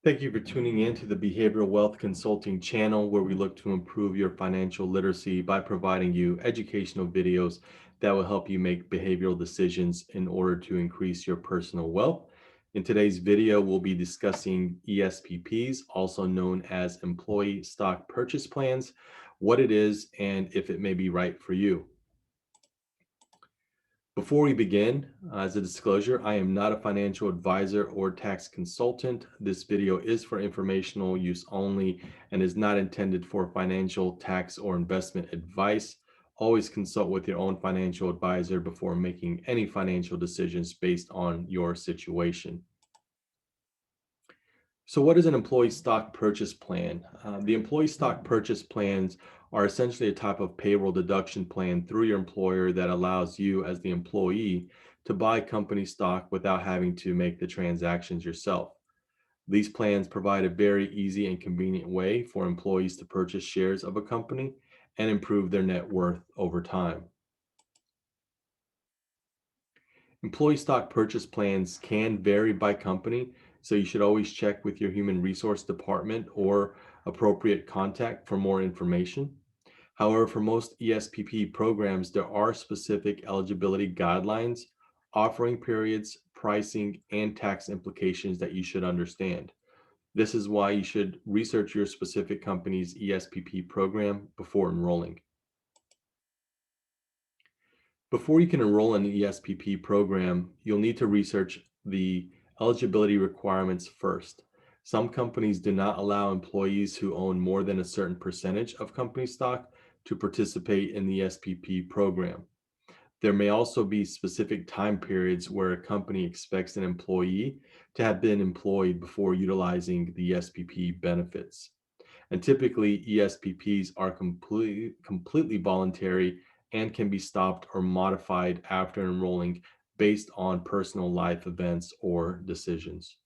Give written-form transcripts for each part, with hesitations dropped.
Thank you for tuning in to the Behavioral Wealth Consulting channel, where we look to improve your financial literacy by providing you educational videos that will help you make behavioral decisions in order to increase your personal wealth. In today's video, we'll be discussing ESPPs, also known as Employee Stock Purchase Plans, what it is, and if it may be right for you. Before we begin, as a disclosure, I am not a financial advisor or tax consultant. This video is for informational use only and is not intended for financial, tax, or investment advice. Always consult with your own financial advisor before making any financial decisions based on your situation. So what is an employee stock purchase plan? The employee stock purchase plans are essentially a type of payroll deduction plan through your employer that allows you as the employee to buy company stock without having to make the transactions yourself. These plans provide a very easy and convenient way for employees to purchase shares of a company and improve their net worth over time. Employee stock purchase plans can vary by company, so you should always check with your human resource department or appropriate contact for more information. However, for most ESPP programs, there are specific eligibility guidelines, offering periods, pricing, and tax implications that you should understand. This is why you should research your specific company's ESPP program before enrolling. Before you can enroll in the ESPP program, you'll need to research the eligibility requirements first. Some companies do not allow employees who own more than a certain percentage of company stock to participate in the ESPP program. There may also be specific time periods where a company expects an employee to have been employed before utilizing the ESPP benefits. And typically, ESPPs are completely voluntary and can be stopped or modified after enrolling based on personal life events or decisions.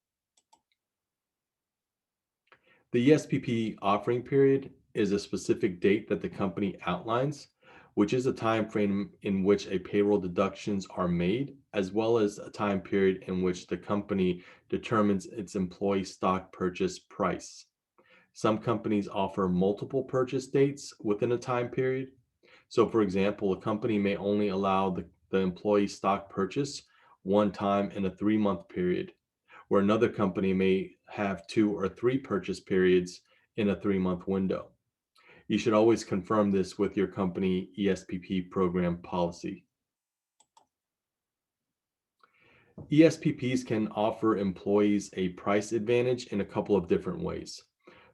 The ESPP offering period is a specific date that the company outlines, which is a time frame in which a payroll deductions are made, as well as a time period in which the company determines its employee stock purchase price. Some companies offer multiple purchase dates within a time period. So, for example, a company may only allow the employee stock purchase one time in a 3 month period, where another company may have two or three purchase periods in a 3 month window. You should always confirm this with your company ESPP program policy. ESPPs can offer employees a price advantage in a couple of different ways.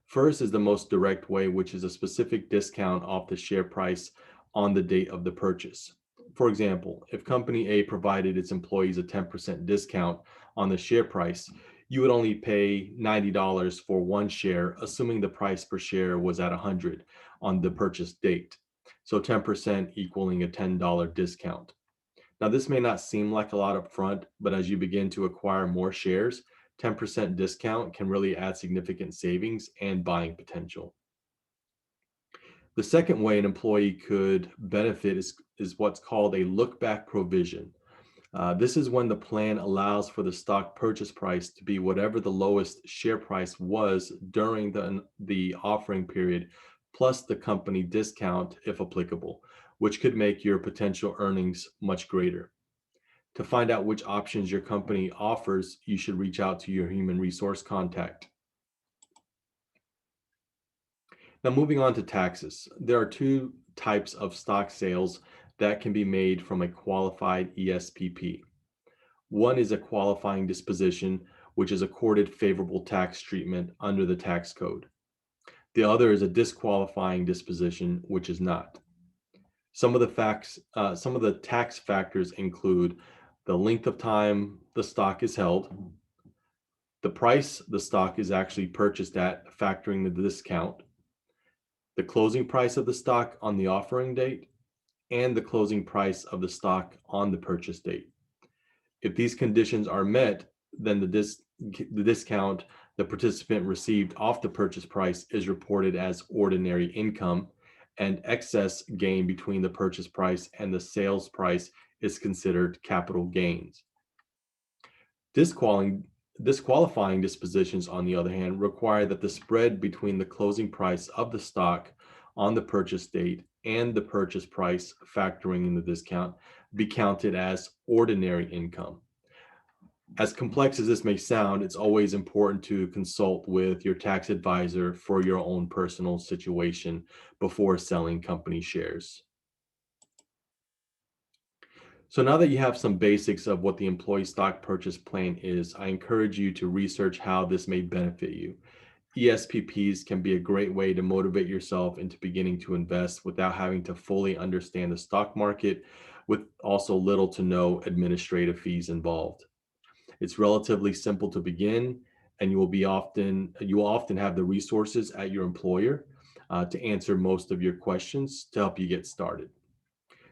First is the most direct way, which is a specific discount off the share price on the date of the purchase. For example, if company A provided its employees a 10% discount on the share price, you would only pay $90 for one share, assuming the price per share was at 100 on the purchase date. So 10% equaling a $10 discount. Now, this may not seem like a lot up front, but as you begin to acquire more shares, 10% discount can really add significant savings and buying potential. The second way an employee could benefit is what's called a look back provision. This is when the plan allows for the stock purchase price to be whatever the lowest share price was during the offering period, plus the company discount if applicable, which could make your potential earnings much greater. To find out which options your company offers, you should reach out to your human resource contact. Now, moving on to taxes, there are two types of stock sales that can be made from a qualified ESPP. One is a qualifying disposition, which is accorded favorable tax treatment under the tax code. The other is a disqualifying disposition, which is not. Some of the tax factors include the length of time the stock is held, the price the stock is actually purchased at, factoring the discount, the closing price of the stock on the offering date, and the closing price of the stock on the purchase date. If these conditions are met, then the discount the participant received off the purchase price is reported as ordinary income, and excess gain between the purchase price and the sales price is considered capital gains. Disqualifying, Disqualifying dispositions, on the other hand, require that the spread between the closing price of the stock on the purchase date and the purchase price, factoring in the discount, be counted as ordinary income. As complex as this may sound, it's always important to consult with your tax advisor for your own personal situation before selling company shares. So now that you have some basics of what the employee stock purchase plan is, I encourage you to research how this may benefit you. ESPPs can be a great way to motivate yourself into beginning to invest without having to fully understand the stock market, with also little to no administrative fees involved. It's relatively simple to begin, and you will often have the resources at your employer to answer most of your questions to help you get started.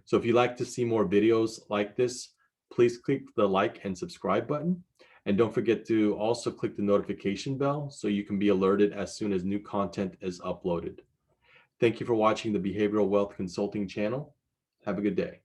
So if you'd like to see more videos like this, please click the like and subscribe button. And don't forget to also click the notification bell so you can be alerted as soon as new content is uploaded. Thank you for watching the Behavioral Wealth Consulting channel. Have a good day.